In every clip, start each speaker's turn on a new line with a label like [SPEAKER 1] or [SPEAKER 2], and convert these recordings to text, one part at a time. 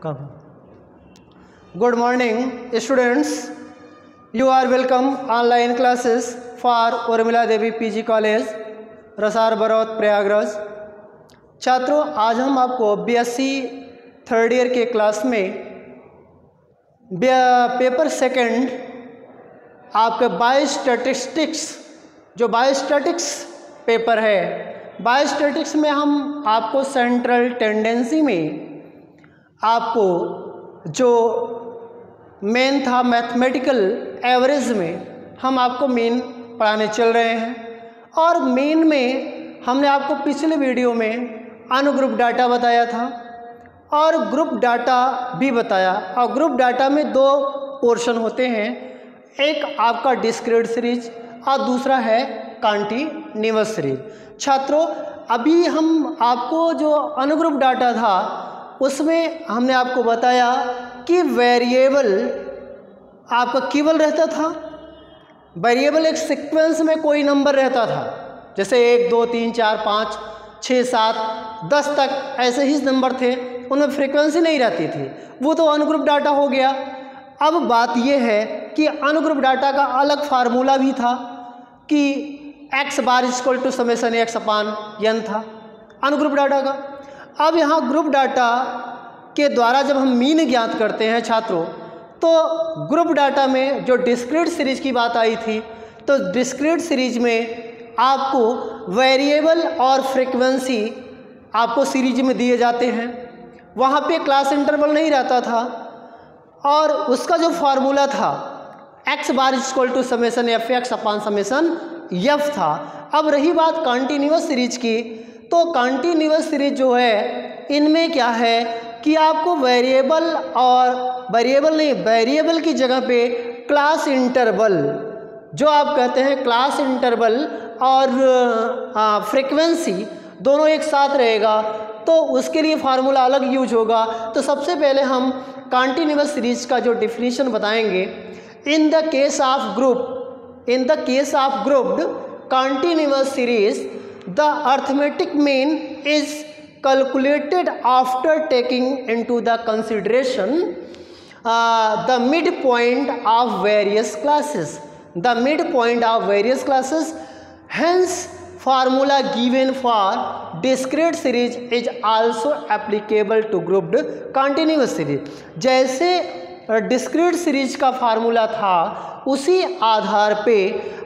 [SPEAKER 1] Good morning, students. You are welcome online classes for Urmila Devi PG college रसार बरौत प्रयागराज। छात्रों, आज हम आपको बीएससी थर्ड ईयर के क्लास में पेपर सेकंड आपके बायोस्टैटिस्टिक्स जो बायोस्टैटिक्स पेपर है, बायोस्टैटिक्स में हम आपको सेंट्रल टेंडेंसी में आपको जो मेन था मैथमेटिकल एवरेज में हम आपको मेन पढ़ाने चल रहे हैं। और मेन में हमने आपको पिछले वीडियो में अनुग्रुप डाटा बताया था और ग्रुप डाटा भी बताया। और ग्रुप डाटा में दो पोर्शन होते हैं, एक आपका डिस्क्रीट सीरीज और दूसरा है कॉन्टिन्यूअस सीरीज। छात्रों, अभी हम आपको जो अनुग्रुप डाटा था उसमें हमने आपको बताया कि वेरिएबल आपका केवल रहता था, वेरिएबल एक सीक्वेंस में कोई नंबर रहता था, जैसे 1 2 3 4 5 6 7 10 तक ऐसे ही नंबर थे, उनमें फ्रीक्वेंसी नहीं रहती थी। वो तो अनुग्रुप डाटा हो गया। अब बात यह है कि अनुग्रुप डाटा का अलग फार्मूला भी था कि x bar equal to summation x upon n था अनुग्रुप डाटा का। अब यहाँ ग्रुप डाटा के द्वारा जब हम मीन ज्ञात करते हैं छात्रों, तो ग्रुप डाटा में जो डिस्क्रीट सीरीज की बात आई थी, तो डिस्क्रीट सीरीज में आपको वेरिएबल और फ्रीक्वेंसी आपको सीरीज में दिए जाते हैं। वहाँ पे क्लास इंटरवल नहीं रहता था और उसका जो फार्मूला था x bar equal to summation F x upon summation F था। अब रही बात कॉन्टिन्यूअस सीरीज की, तो कॉन्टिन्यूअस सीरीज जो है इनमें क्या है कि आपको वेरिएबल और वेरिएबल की जगह पे क्लास इंटरवल, जो आप कहते हैं क्लास इंटरवल और फ्रीक्वेंसी दोनों एक साथ रहेगा, तो उसके लिए फार्मूला अलग यूज होगा। तो सबसे पहले हम कॉन्टिन्यूअस सीरीज का जो डिफिनीशन बताएंगे। In the case of grouped continuous series the arithmetic mean is calculated after taking into the consideration the midpoint of various classes. Hence, formula given for discrete series is also applicable to grouped continuous series. जैसे discrete series का formula था, उसी आधार पे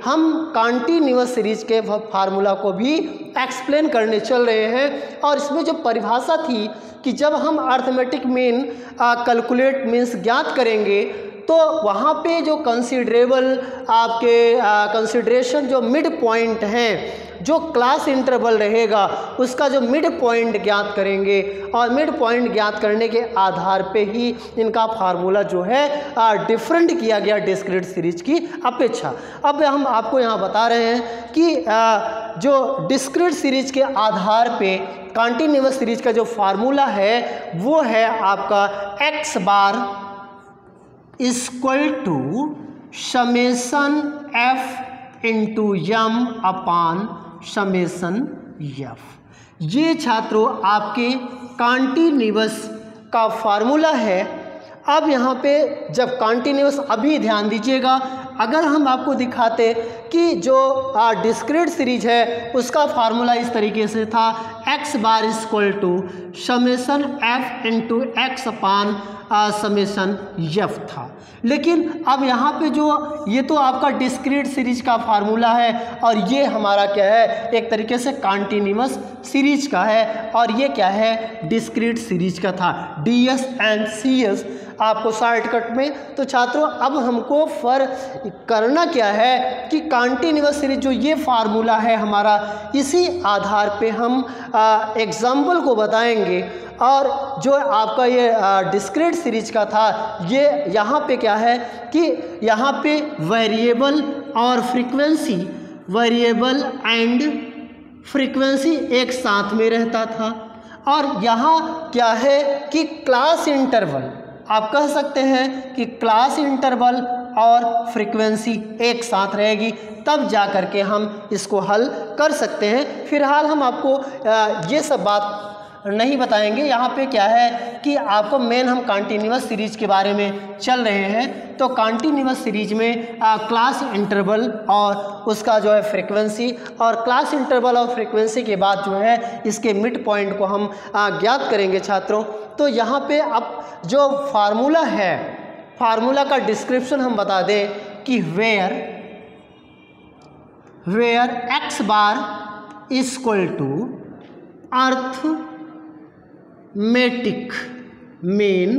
[SPEAKER 1] हम continuous series के formula को भी explain करने चल रहे हैं। और इसमें जो परिभाषा थी कि जब हम अर्थमेटिक मीन कैलकुलेट मीन्स ज्ञात करेंगे, तो वहाँ पे जो कंसिडरेबल आपके कंसिडरेशन जो मिड पॉइंट हैं, जो क्लास इंटरवल रहेगा उसका जो मिड पॉइंट ज्ञात करेंगे और मिड पॉइंट ज्ञात करने के आधार पे ही इनका फार्मूला जो है डिफरेंट किया गया डिस्क्रीट सीरीज की अपेक्षा। अब हम आपको यहाँ बता रहे हैं कि जो डिस्क्रीट सीरीज के आधार पे कॉन्टिन्यूअस सीरीज का जो फार्मूला है वो है आपका x bar equal to summation f into m upon summation F. ये छात्रों आपके कॉन्टिन्यूअस का फार्मूला है। अब यहाँ पे जब कॉन्टिन्यूअस, अभी ध्यान दीजिएगा, अगर हम आपको दिखाते कि जो डिस्क्रीट सीरीज है उसका फार्मूला इस तरीके से था, x bar equal to summation f into X upon summation F था। लेकिन अब यहाँ पे जो ये तो आपका डिस्क्रीट सीरीज का फार्मूला है और ये हमारा क्या है, एक तरीके से कॉन्टिन्यूअस सीरीज का है, और ये क्या है, डिस्क्रीट सीरीज का था, ds एंड cs आपको शॉर्टकट में। तो छात्रों, अब हमको फर्क करना क्या है कि कॉन्टिन्यूअस सीरीज जो ये फार्मूला है हमारा, इसी आधार पे हम एग्जाम्पल को बताएंगे। और जो आपका ये डिस्क्रीट सीरीज का था, ये यहाँ पे क्या है कि यहाँ पे वेरिएबल और फ्रीक्वेंसी, वेरिएबल एंड फ्रीक्वेंसी एक साथ में रहता था। और यहाँ क्या है कि क्लास इंटरवल, आप कह सकते हैं कि क्लास इंटरवल और फ्रीक्वेंसी एक साथ रहेगी, तब जा कर के हम इसको हल कर सकते हैं। फिलहाल हम आपको ये सब बात नहीं बताएंगे। यहाँ पे क्या है कि आपको मेन हम कॉन्टिन्यूअस सीरीज के बारे में चल रहे हैं। तो कॉन्टिन्यूअस सीरीज में क्लास इंटरवल और उसका जो है फ्रीक्वेंसी, और क्लास इंटरवल और फ्रीक्वेंसी के बाद जो है इसके मिड पॉइंट को हम ज्ञात करेंगे छात्रों। तो यहाँ पे अब जो फार्मूला है, फार्मूला का डिस्क्रिप्शन हम बता दें कि where X bar equal to arithmetic mean,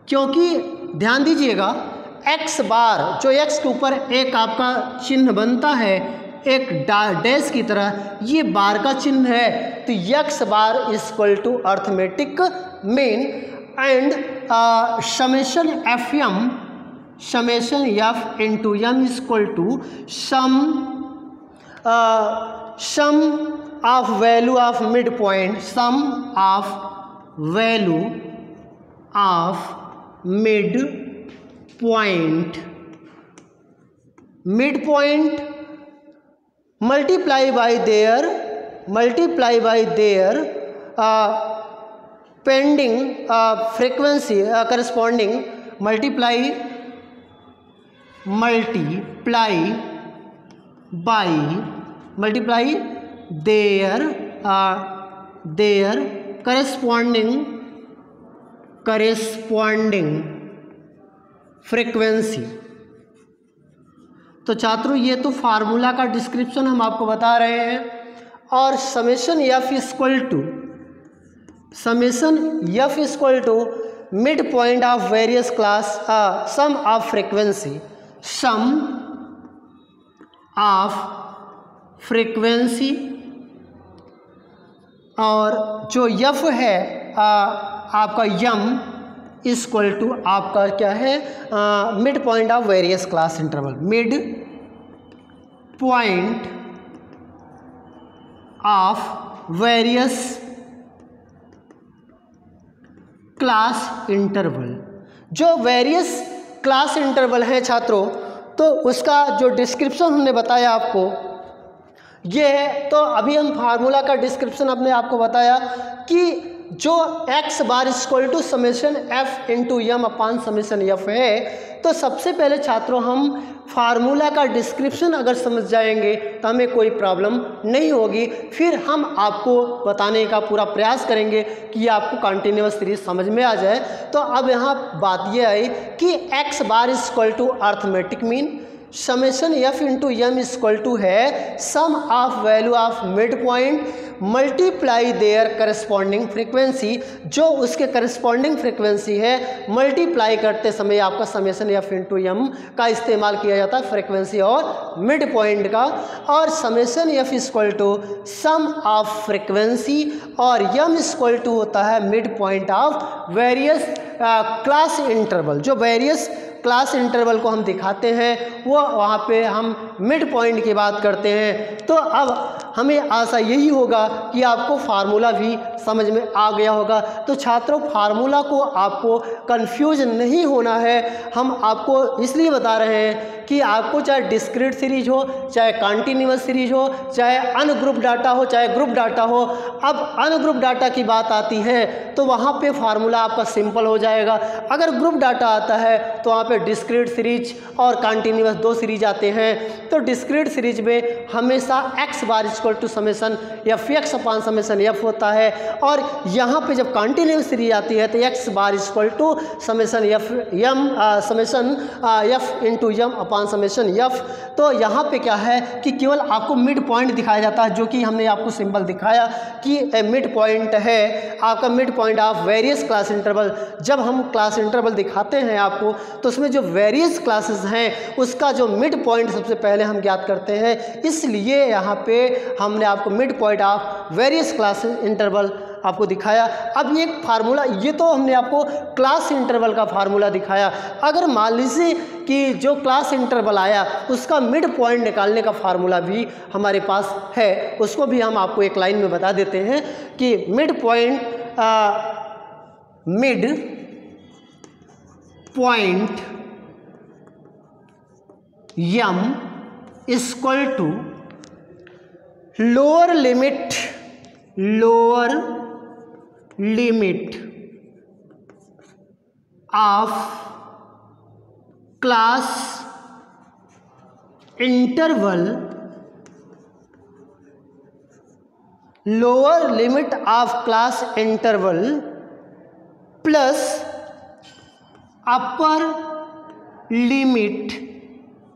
[SPEAKER 1] क्योंकि ध्यान दीजिएगा एक्स बार जो एक्स के ऊपर एक आपका चिन्ह बनता है एक डैश की तरह, ये बार का चिन्ह है, तो x bar equal to arithmetic mean and summation F into M equal to sum of value of mid point, sum of value of mid point multiply by their pending frequency corresponding, multiply their corresponding frequency. तो छात्रों ये तो formula का description हम आपको बता रहे हैं। और summation F equal to mid point of various class, sum of frequency, और जो एफ है आपका यम इक्वल टू आपका क्या है mid point of various class interval, mid point of various class interval. जो वेरियस क्लास इंटरवल है छात्रों, तो उसका जो डिस्क्रिप्शन हमने बताया आपको ये है। तो अभी हम फार्मूला का डिस्क्रिप्शन अपने आपको बताया कि जो X bar equal to summation F into M upon summation F है। तो सबसे पहले छात्रों हम फार्मूला का डिस्क्रिप्शन अगर समझ जाएंगे तो हमें कोई प्रॉब्लम नहीं होगी। फिर हम आपको बताने का पूरा प्रयास करेंगे कि आपको कंटिन्यूअस सीरीज समझ में आ जाए। तो अब यहाँ बात ये आई कि X bar equal to arithmetic mean, summation F into M equal to है sum of value of mid point multiply their corresponding frequency, जो उसके करस्पॉन्डिंग फ्रीक्वेंसी है मल्टीप्लाई करते समय आपका समेशन एफ इंटू एम का इस्तेमाल किया जाता है फ्रीक्वेंसी और मिड पॉइंट का। और summation F equal to sum of frequency और एम इक्वल टू होता है mid point of various class interval. जो वेरियस क्लास इंटरवल को हम दिखाते हैं वो वहाँ पे हम मिड पॉइंट की बात करते हैं। तो अब हमें आशा यही होगा कि आपको फार्मूला भी समझ में आ गया होगा। तो छात्रों फार्मूला को आपको कंफ्यूज नहीं होना है। हम आपको इसलिए बता रहे हैं कि आपको चाहे डिस्क्रीट सीरीज हो, चाहे कंटिन्यूअस सीरीज हो, चाहे अनग्रुप डाटा हो, चाहे ग्रुप डाटा हो। अब अनग्रुप डाटा की बात आती है तो वहाँ पे फार्मूला आपका सिंपल हो जाएगा। अगर ग्रुप डाटा आता है तो वहाँ पे डिस्क्रीट सीरीज और कंटिन्यूअस दो सीरीज आते हैं। तो डिस्क्रीट सीरीज में हमेशा x bar equal to summation F x upon summation f होता है, और यहाँ पे जब कंटिन्यूअस सीरीज आती है तो x bar equal to summation f m summation F into M upon summation f. तो यहाँ पे क्या है कि केवल आपको मिड पॉइंट दिखाया जाता है, जो कि हमने आपको सिंबल दिखाया कि मिड पॉइंट है आपका mid point of various class interval. जब हम क्लास इंटरवल दिखाते हैं आपको तो उसमें जो वेरियस क्लासेस हैं उसका जो मिड पॉइंट सबसे पहले हम ज्ञात करते हैं, इसलिए यहाँ पे हमने आपको mid point of various class interval आपको दिखाया। अब ये फार्मूला, ये तो हमने आपको क्लास इंटरवल का फार्मूला दिखाया। अगर मान लीजिए कि जो क्लास इंटरवल आया उसका मिड पॉइंट निकालने का फार्मूला भी हमारे पास है, उसको भी हम आपको एक लाइन में बता देते हैं कि mid point m equal to lower limit of class interval, lower limit of class interval plus upper limit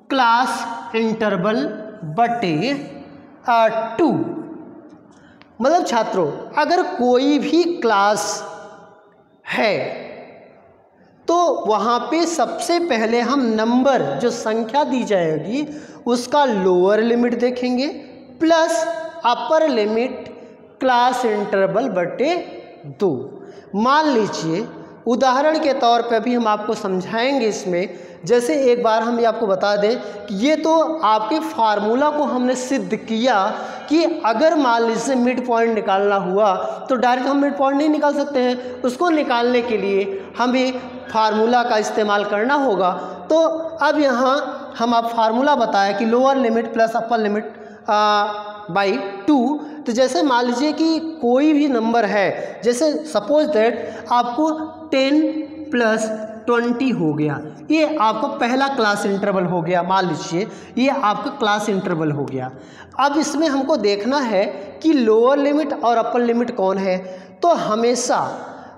[SPEAKER 1] class interval बटे 2। मतलब छात्रों, अगर कोई भी क्लास है तो वहाँ पे सबसे पहले हम नंबर, जो संख्या दी जाएगी उसका लोअर लिमिट देखेंगे plus upper limit class interval बटे 2। मान लीजिए उदाहरण के तौर पे भी हम आपको समझाएंगे इसमें। जैसे एक बार हम ये आपको बता दें कि ये तो आपके फार्मूला को हमने सिद्ध किया कि अगर मान लीजिए मिड पॉइंट निकालना हुआ तो डायरेक्ट हम मिड पॉइंट नहीं निकाल सकते हैं, उसको निकालने के लिए हमें फार्मूला का इस्तेमाल करना होगा। तो अब यहाँ हम आप फार्मूला बताया कि lower limit plus upper limit by 2। तो जैसे मान लीजिए कि कोई भी नंबर है, जैसे सपोज दैट आपको 10 प्लस 20 हो गया, ये आपका पहला क्लास इंटरवल हो गया। मान लीजिए ये आपका क्लास इंटरवल हो गया। अब इसमें हमको देखना है कि लोअर लिमिट और अपर लिमिट कौन है। तो हमेशा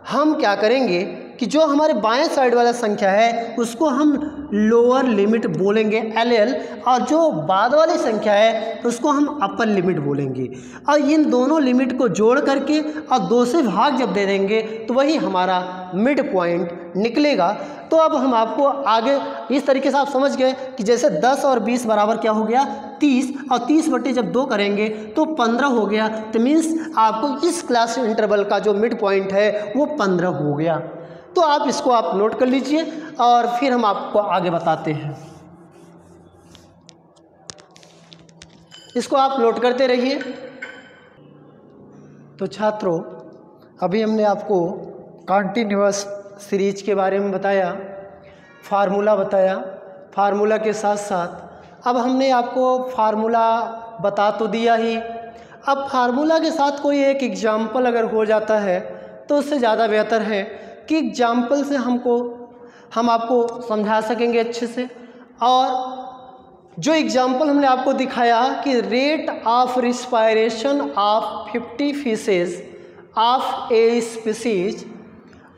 [SPEAKER 1] हम क्या करेंगे कि जो हमारे बाएं साइड वाला संख्या है उसको हम लोअर लिमिट बोलेंगे LL, और जो बाद वाली संख्या है उसको हम अपर लिमिट बोलेंगे। और इन दोनों लिमिट को जोड़ करके और 2 से भाग जब दे देंगे तो वही हमारा मिड पॉइंट निकलेगा। तो अब हम आपको आगे इस तरीके से आप समझ गए कि जैसे 10 और 20 बराबर क्या हो गया 30, और 30 बटे जब 2 करेंगे तो 15 हो गया। तो मीन्स आपको इस क्लास इंटरवल का जो मिड पॉइंट है वो 15 हो गया। तो आप इसको आप नोट कर लीजिए और फिर हम आपको आगे बताते हैं। इसको आप नोट करते रहिए। तो छात्रों, अभी हमने आपको कॉन्टिन्यूअस सीरीज के बारे में बताया, फार्मूला बताया। फार्मूला के साथ साथ अब हमने आपको फार्मूला बता तो दिया ही, अब फार्मूला के साथ कोई एक एग्जाम्पल अगर हो जाता है तो उससे ज़्यादा बेहतर है कि एग्जाम्पल से हम आपको समझा सकेंगे अच्छे से। और जो एग्जाम्पल हमने आपको दिखाया कि rate of respiration of 50 fishes of a species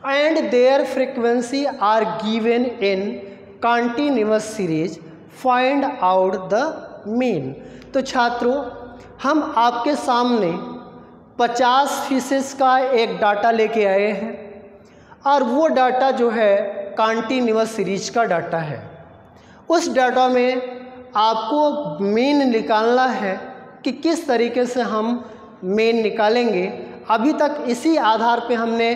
[SPEAKER 1] and their frequency are given in continuous series, find out the mean. तो छात्रों, हम आपके सामने 50 फिशेस का एक डाटा लेके आए हैं और वो डाटा जो है कंटिन्यूअस सीरीज का डाटा है। उस डाटा में आपको मीन निकालना है कि किस तरीके से हम मीन निकालेंगे। अभी तक इसी आधार पे हमने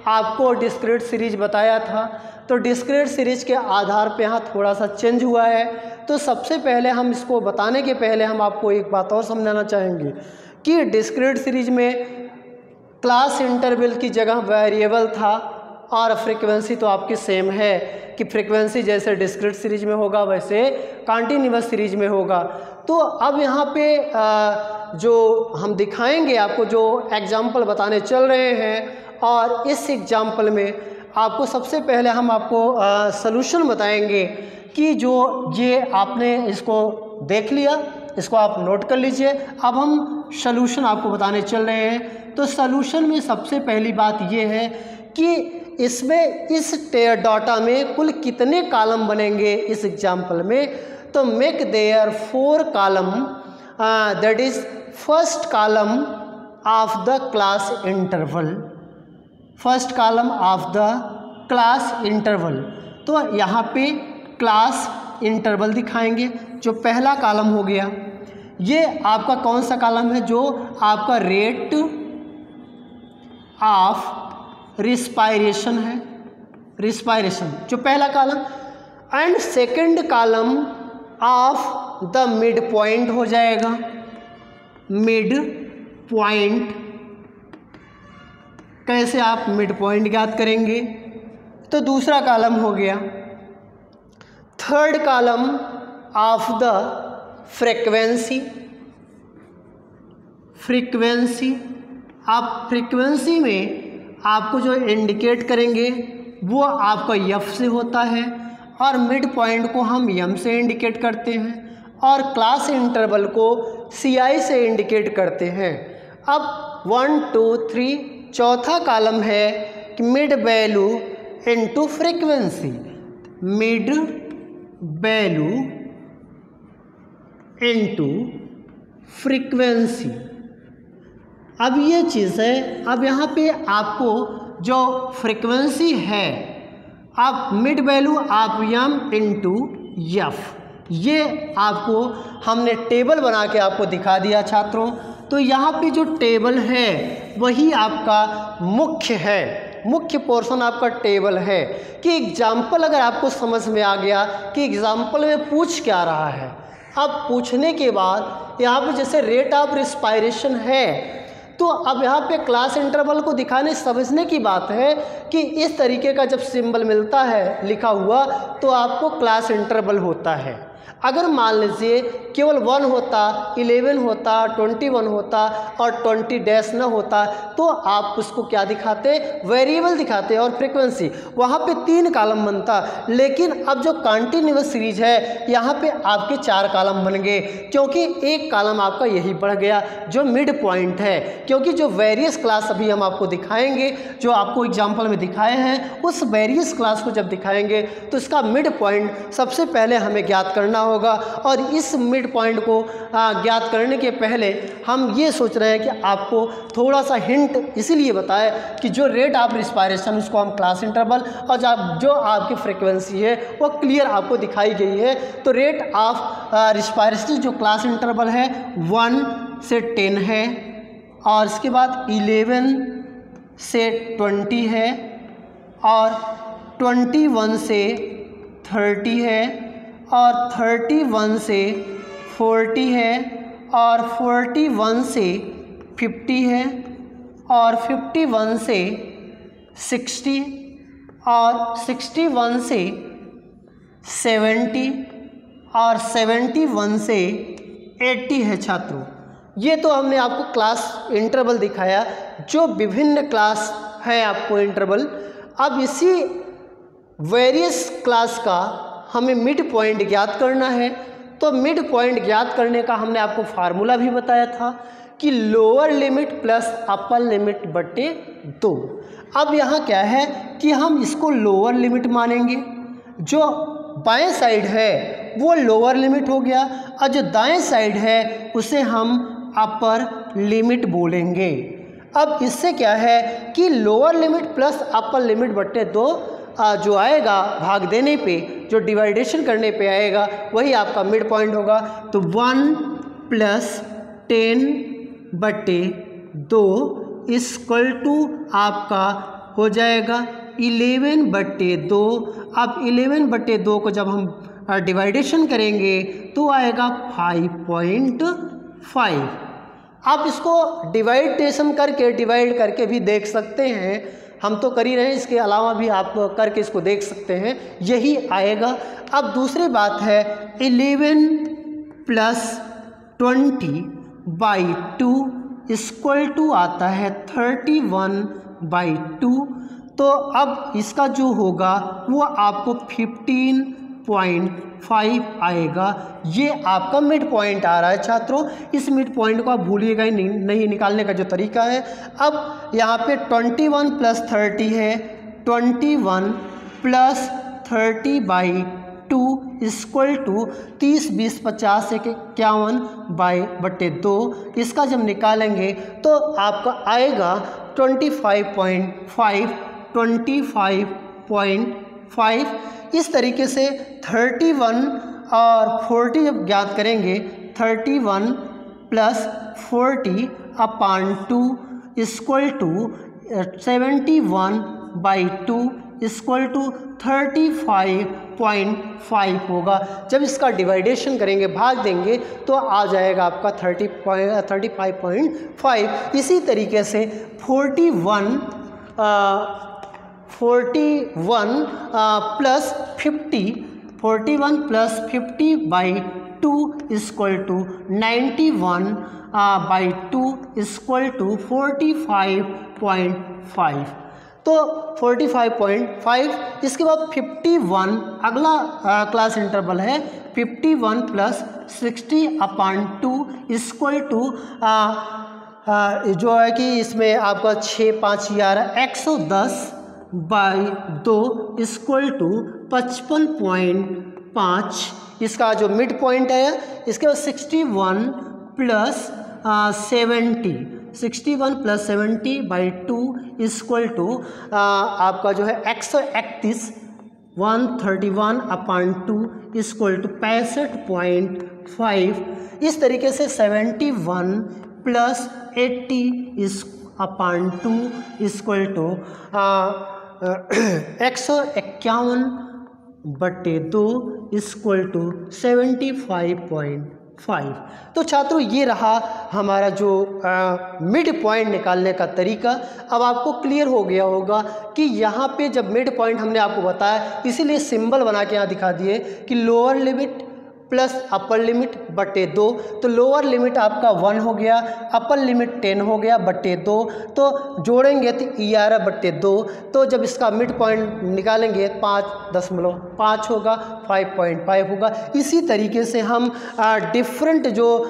[SPEAKER 1] आपको डिस्क्रीट सीरीज बताया था, तो डिस्क्रीट सीरीज के आधार पे यहाँ थोड़ा सा चेंज हुआ है। तो सबसे पहले हम इसको बताने के पहले हम आपको एक बात और समझाना चाहेंगे कि डिस्क्रीट सीरीज में क्लास इंटरवल की जगह वेरिएबल था और फ्रीक्वेंसी तो आपकी सेम है कि फ्रीक्वेंसी जैसे डिस्क्रीट सीरीज में होगा वैसे कंटिन्यूअस सीरीज में होगा। तो अब यहाँ पे जो हम दिखाएंगे आपको, जो एग्जाम्पल बताने चल रहे हैं, और इस एग्जाम्पल में आपको सबसे पहले हम आपको सलूशन बताएंगे कि जो ये आपने इसको देख लिया, इसको आप नोट कर लीजिए। अब हम सलूशन आपको बताने चल रहे हैं। तो सलूशन में सबसे पहली बात ये है कि इसमें इस डाटा में कुल कितने कॉलम बनेंगे इस एग्जाम्पल में। तो make their 4 column, that is first column of the class interval, first column of the class interval. तो यहाँ पे क्लास इंटरवल दिखाएंगे। जो पहला कॉलम हो गया ये आपका कौन सा कॉलम है, जो आपका रेट ऑफ रिस्पायरेशन है, रिस्पायरेशन जो पहला column. And second column of the mid point हो जाएगा, मिड पॉइंट। कैसे आप मिड पॉइंट ज्ञात करेंगे, तो दूसरा कॉलम हो गया। Third column of the frequency, frequency. आप फ्रीक्वेंसी में आपको जो इंडिकेट करेंगे वो आपका एफ से होता है, और मिड पॉइंट को हम एम से इंडिकेट करते हैं, और क्लास इंटरवल को सी आई से इंडिकेट करते हैं। अब 1 2 3 चौथा कॉलम है कि mid value into frequency, mid value into frequency. अब ये चीज़ है, अब यहाँ पे आपको जो फ्रीक्वेंसी है, आप मिड वैल्यू आप एम इनटू एफ, ये आपको हमने टेबल बना के आपको दिखा दिया छात्रों। तो यहाँ पे जो टेबल है वही आपका मुख्य है, मुख्य पोर्शन आपका टेबल है। कि एग्जाम्पल अगर आपको समझ में आ गया कि एग्जाम्पल में पूछ क्या रहा है, अब पूछने के बाद यहाँ पे जैसे रेट ऑफ रिस्पायरेशन है, तो अब यहाँ पे क्लास इंटरवल को दिखाने समझने की बात है कि इस तरीके का जब सिंबल मिलता है लिखा हुआ तो आपको क्लास इंटरवल होता है। अगर मान लीजिए केवल 1 होता, 11 होता, 21 होता और 20 डैश न होता तो आप उसको क्या दिखाते, वेरिएबल दिखाते और फ्रीक्वेंसी, वहाँ पे 3 कॉलम बनता। लेकिन अब जो कंटिन्यूअस सीरीज है यहाँ पे आपके 4 कॉलम बन गए, क्योंकि एक कॉलम आपका यही बढ़ गया जो मिड पॉइंट है। क्योंकि जो वेरियस क्लास अभी हम आपको दिखाएंगे, जो आपको एग्जाम्पल में दिखाए हैं, उस वेरियस क्लास को जब दिखाएंगे तो इसका मिड पॉइंट सबसे पहले हमें ज्ञात करना होगा। और इस मिड पॉइंट को ज्ञात करने के पहले हम ये सोच रहे हैं कि आपको थोड़ा सा हिंट इसीलिए बताएं कि जो रेट ऑफ रिस्पायरेशन उसको हम क्लास इंटरवल, और जो आपकी फ्रीक्वेंसी है वो क्लियर आपको दिखाई गई है। तो रेट ऑफ रिस्पायरेशन जो क्लास इंटरवल है 1 से 10 है, और इसके बाद 11 से 20 है, और 21 से 30 है, और 31 से 40 है, और 41 से 50 है, और 51 से 60, और 61 से 70, और 71 से 80 है छात्रों। ये तो हमने आपको क्लास इंटरवल दिखाया, जो विभिन्न क्लास है आपको इंटरवल। अब इसी वेरियस क्लास का हमें मिड पॉइंट ज्ञात करना है। तो मिड पॉइंट ज्ञात करने का हमने आपको फार्मूला भी बताया था कि lower limit plus upper limit बटे 2। अब यहाँ क्या है कि हम इसको लोअर लिमिट मानेंगे, जो बाएं साइड है वो लोअर लिमिट हो गया, और जो दाएं साइड है उसे हम अपर लिमिट बोलेंगे। अब इससे क्या है कि lower limit plus upper limit बटे 2 जो आएगा भाग देने पे, जो डिवाइडेशन करने पे आएगा, वही आपका मिड पॉइंट होगा। तो 1 + 10 बटे 2 इक्वल टू आपका हो जाएगा 11 बटे 2। अब 11 बटे 2 को जब हम डिवाइडेशन करेंगे तो आएगा 5.5। आप इसको डिवाइड करके भी देख सकते हैं, हम तो कर ही रहे हैं, इसके अलावा भी आप करके इसको देख सकते हैं, यही आएगा। अब दूसरी बात है 11 + 20/2 इक्वल टू आता है 31/2। तो अब इसका जो होगा वो आपको 15.5 आएगा। ये आपका मिड पॉइंट आ रहा है छात्रों। इस मिड पॉइंट को आप भूलिएगा ही नहीं निकालने का जो तरीका है। अब यहाँ पे 21 + 30 है, 21 + 30/2 इक्वल टू 30 20 50 51/2। इसका जब निकालेंगे तो आपका आएगा 25.5। इस तरीके से 31 और 40 जब ज्ञात करेंगे, 31 + 40/2 इक्वल टू 71/2 इक्वल टू 35.5 होगा। जब इसका डिवाइडेशन करेंगे, भाग देंगे, तो आ जाएगा आपका 35.5। इसी तरीके से 41 + 50/2 इक्वल टू 91/2 इक्वल टू 45.5। तो 45.5। इसके बाद 51 अगला क्लास इंटरवल है 51 प्लस 60/2 इक्वल टू जो है कि इसमें आपका 6 5 11 110/2 इक्वल टू 55.5। इसका जो मिड पॉइंट है इसके बाद 61 प्लस 70/2 इक्वल टू आपका जो है 131 131/2 इक्वल टू 65.5। इस तरीके से 71 plus 80/2 equal to 151/2 equal to 75.5। तो छात्रों ये रहा हमारा जो मिड पॉइंट निकालने का तरीका। अब आपको क्लियर हो गया होगा कि यहाँ पे जब मिड पॉइंट हमने आपको बताया, इसीलिए सिंबल बना के यहाँ दिखा दिए कि lower limit plus upper limit बटे 2। तो लोअर लिमिट आपका 1 हो गया, अपर लिमिट 10 हो गया बटे 2, तो जोड़ेंगे तो 11/2। तो जब इसका मिड पॉइंट निकालेंगे 5.5 होगा, 5.5 होगा। इसी तरीके से हम डिफरेंट जो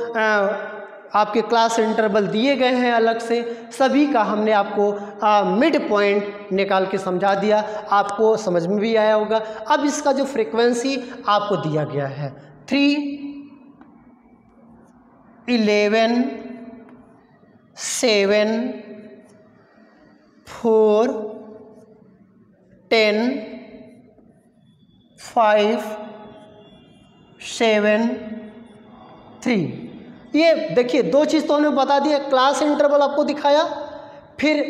[SPEAKER 1] आपके क्लास इंटरवल दिए गए हैं अलग से, सभी का हमने आपको मिड पॉइंट निकाल के समझा दिया, आपको समझ में भी आया होगा। अब इसका जो फ्रीक्वेंसी आपको दिया गया है 3, 11, 7, 4, 10, 5, 7, 3। ये देखिए दो चीज़ तो हमने बता दिया, क्लास इंटरवल आपको दिखाया, फिर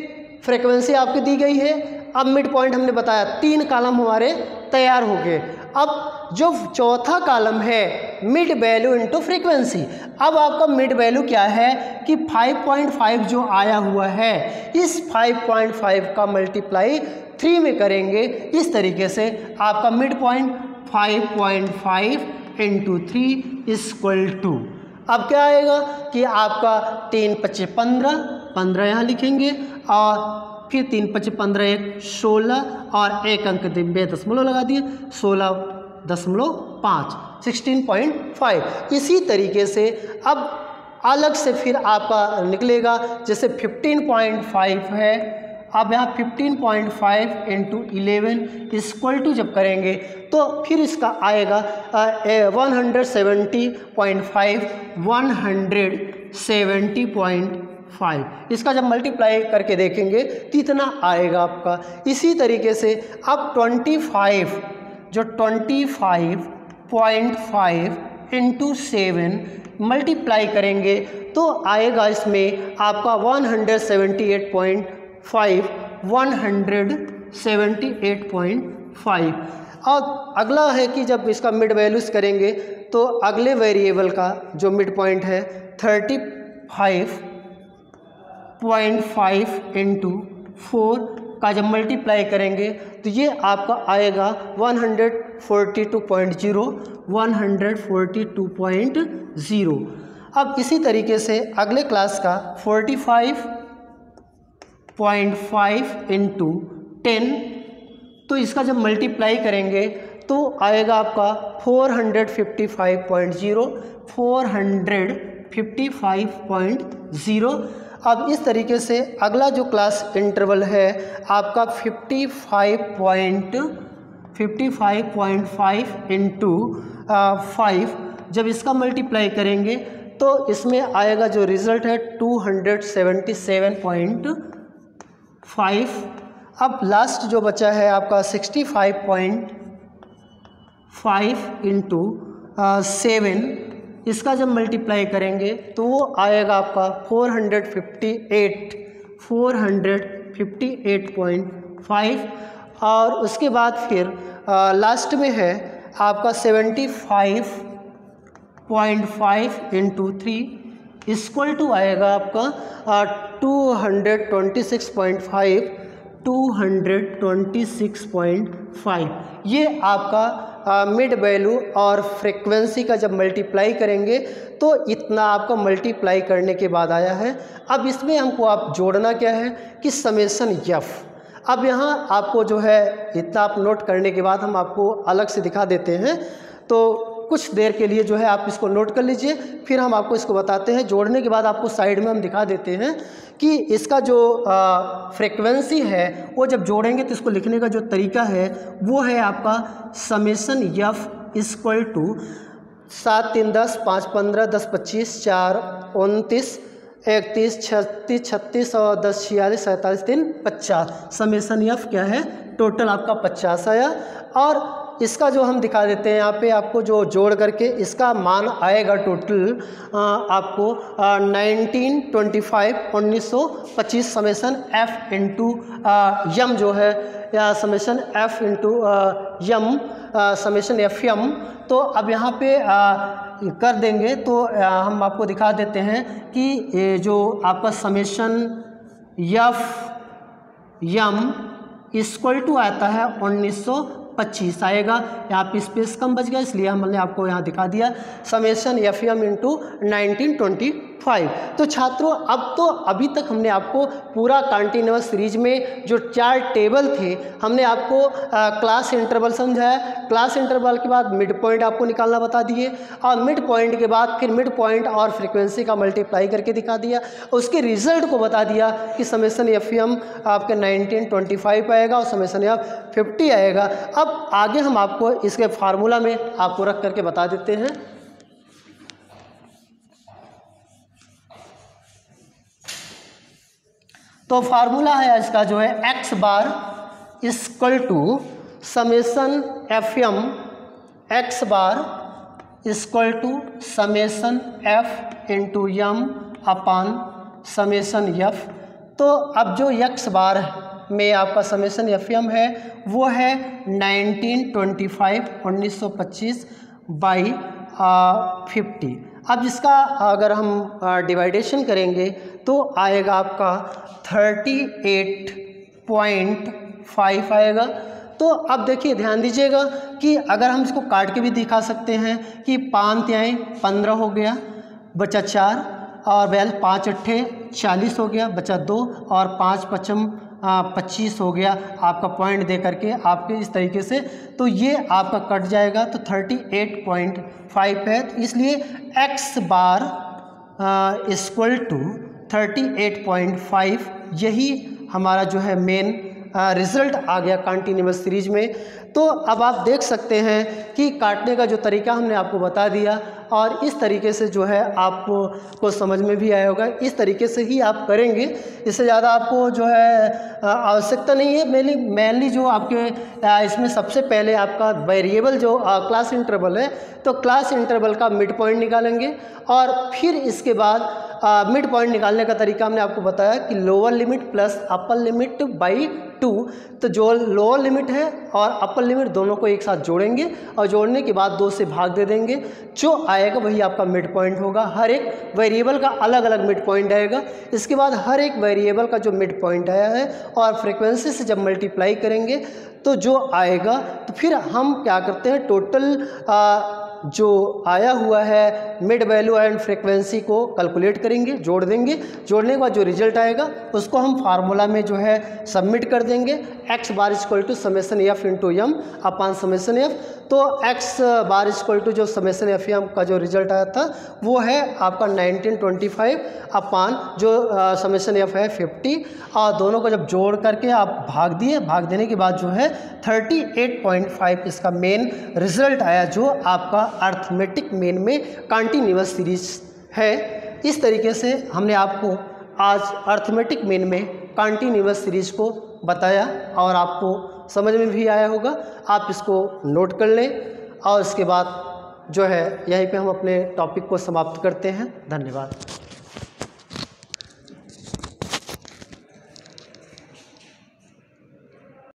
[SPEAKER 1] फ्रीक्वेंसी आपकी दी गई है, अब मिड पॉइंट हमने बताया। 3 कॉलम हमारे तैयार हो गए। अब जो चौथा कॉलम है मिड वैल्यू इनटू फ्रीक्वेंसी। अब आपका मिड वैल्यू क्या है कि 5.5 जो आया हुआ है, इस 5.5 का मल्टीप्लाई 3 में करेंगे। इस तरीके से आपका मिड पॉइंट 5.5 × 3 इक्वल टू, अब क्या आएगा कि आपका 3 × 5 = 15 यहाँ लिखेंगे, और फिर 3 × 5 = 15, 1 16 और 1 अंक दशमलव लगा दिए 16.5 16.5। इसी तरीके से अब अलग से फिर आपका निकलेगा, जैसे 15.5 है, अब यहाँ 15.5 × 11 इक्वल टू जब करेंगे तो फिर इसका आएगा 170.5 170.5। इसका जब मल्टीप्लाई करके देखेंगे तो इतना आएगा आपका। इसी तरीके से अब 25 जो 25.5 × 7 मल्टीप्लाई करेंगे तो आएगा इसमें आपका 178.5 178.5। और अगला है कि जब इसका मिड वैल्यूज करेंगे तो अगले वेरिएबल का जो मिड पॉइंट है 35.5 × 4 का जब मल्टीप्लाई करेंगे तो ये आपका आएगा 142.0 142.0। अब इसी तरीके से अगले क्लास का 45.5 × 10, तो इसका जब मल्टीप्लाई करेंगे तो आएगा आपका 455.0 455.0। अब इस तरीके से अगला जो क्लास इंटरवल है आपका 55.5 × 5, जब इसका मल्टीप्लाई करेंगे तो इसमें आएगा जो रिज़ल्ट है 277.5। अब लास्ट जो बचा है आपका 65.5 × 7, इसका जब मल्टीप्लाई करेंगे तो वो आएगा आपका 458.5। और उसके बाद फिर लास्ट में है आपका 75.5 × 3 इक्वल टू आएगा आपका 226.5। ये आपका मिड वैल्यू और फ्रीक्वेंसी का जब मल्टीप्लाई करेंगे तो इतना आपका मल्टीप्लाई करने के बाद आया है। अब इसमें हमको आप जोड़ना क्या है कि समेशन एफ। अब यहाँ आपको जो है इतना आप नोट करने के बाद हम आपको अलग से दिखा देते हैं, तो कुछ देर के लिए जो है आप इसको नोट कर लीजिए, फिर हम आपको इसको बताते हैं। जोड़ने के बाद आपको साइड में हम दिखा देते हैं कि इसका जो फ्रीक्वेंसी है वो जब जोड़ेंगे तो इसको लिखने का जो तरीका है वो है आपका समेसन एफ इक्वल टू 7 3 10 5 15 10 25 4 29 31 36 36 और 10 46 47 3 50। समेसन एफ क्या है, टोटल आपका 50 आया। और इसका जो हम दिखा देते हैं यहाँ पे आपको जो जोड़ करके इसका मान आएगा टोटल आपको 1925 समेसन एफ इंटू यम जो है, या समेसन एफ इंटू यम समेसन एफ यम। तो अब यहाँ पे कर देंगे तो हम आपको दिखा देते हैं कि ये जो आपका summation f m equal to आता है 1925 आएगा। यहाँ पे स्पेस कम बच गया इसलिए हमने आपको यहाँ दिखा दिया समेसन एफ एम इंटू 1925। तो छात्रों अब तो अभी तक हमने आपको पूरा कंटिन्यूअस सीरीज में जो 4 टेबल थे हमने आपको क्लास इंटरवल समझाया। क्लास इंटरवल के बाद मिड पॉइंट आपको निकालना बता दिए, और मिड पॉइंट के बाद फिर मिड पॉइंट और फ्रीक्वेंसी का मल्टीप्लाई करके दिखा दिया। उसके रिजल्ट को बता दिया कि समेसन एफ एम आपके 1925 आएगा और समेसन एफ 50 आएगा। अब आगे हम आपको इसके फार्मूला में आपको रख करके बता देते हैं। तो फार्मूला है इसका जो है x bar equal to summation f m, x bar equal to summation f into m upon summation f. तो अब जो एक्स बार में आपका समेसन एफ एम है वो है 1925 बाई 50। अब इसका अगर हम डिवाइडेशन करेंगे तो आएगा आपका 38.5 आएगा। तो अब देखिए ध्यान दीजिएगा कि अगर हम इसको काट के भी दिखा सकते हैं कि 5 तिहाई 15 हो गया, बचा 4 और 5 अट्ठे 40 हो गया, बचा 2 और 5 पचम 25 हो गया आपका पॉइंट दे करके आपके इस तरीके से। तो ये आपका कट जाएगा तो 38.5 है। तो इसलिए एक्स बार इक्वल टू 38.5 यही हमारा जो है मेन रिज़ल्ट आ गया कंटिन्यूअस सीरीज में। तो अब आप देख सकते हैं कि काटने का जो तरीका हमने आपको बता दिया, और इस तरीके से जो है आपको समझ में भी आया होगा। इस तरीके से ही आप करेंगे, इससे ज़्यादा आपको जो है आवश्यकता नहीं है। मेनली जो आपके इसमें सबसे पहले आपका वेरिएबल जो क्लास इंटरवल है, तो क्लास इंटरवल का मिड पॉइंट निकालेंगे, और फिर इसके बाद मिड पॉइंट निकालने का तरीका हमने आपको बताया कि lower limit plus upper limit by 2। तो जो लोअर लिमिट है और अपर लिमिट दोनों को एक साथ जोड़ेंगे, और जोड़ने के बाद 2 से भाग दे देंगे, जो आएगा वही आपका मिड पॉइंट होगा। हर एक वेरिएबल का अलग अलग मिड पॉइंट आएगा। इसके बाद हर एक वेरिएबल का जो मिड पॉइंट आया है और फ्रीक्वेंसी से जब मल्टीप्लाई करेंगे तो जो आएगा, तो फिर हम क्या करते हैं टोटल जो आया हुआ है मिड वैल्यू एंड फ्रीक्वेंसी को कैलकुलेट करेंगे, जोड़ देंगे। जोड़ने के बाद जो रिजल्ट आएगा उसको हम फार्मूला में जो है सबमिट कर देंगे। X bar equal to summation f into m upon summation f. तो एक्स बार इक्वल टू जो समेसन एफ एम का जो रिजल्ट आया था वो है आपका 1925 अपान जो समेसन एफ है 50, और दोनों को जब जोड़ करके आप भाग दिए, भाग देने के बाद जो है 38.5 इसका मेन रिजल्ट आया, जो आपका अर्थमेटिक मेन में कंटिन्यूअस सीरीज है। इस तरीके से हमने आपको आज अर्थमेटिक मेन में कंटिन्यूअस सीरीज को बताया, और आपको समझ में भी आया होगा। आप इसको नोट कर लें, और इसके बाद जो है यहीं पे हम अपने टॉपिक को समाप्त करते हैं। धन्यवाद।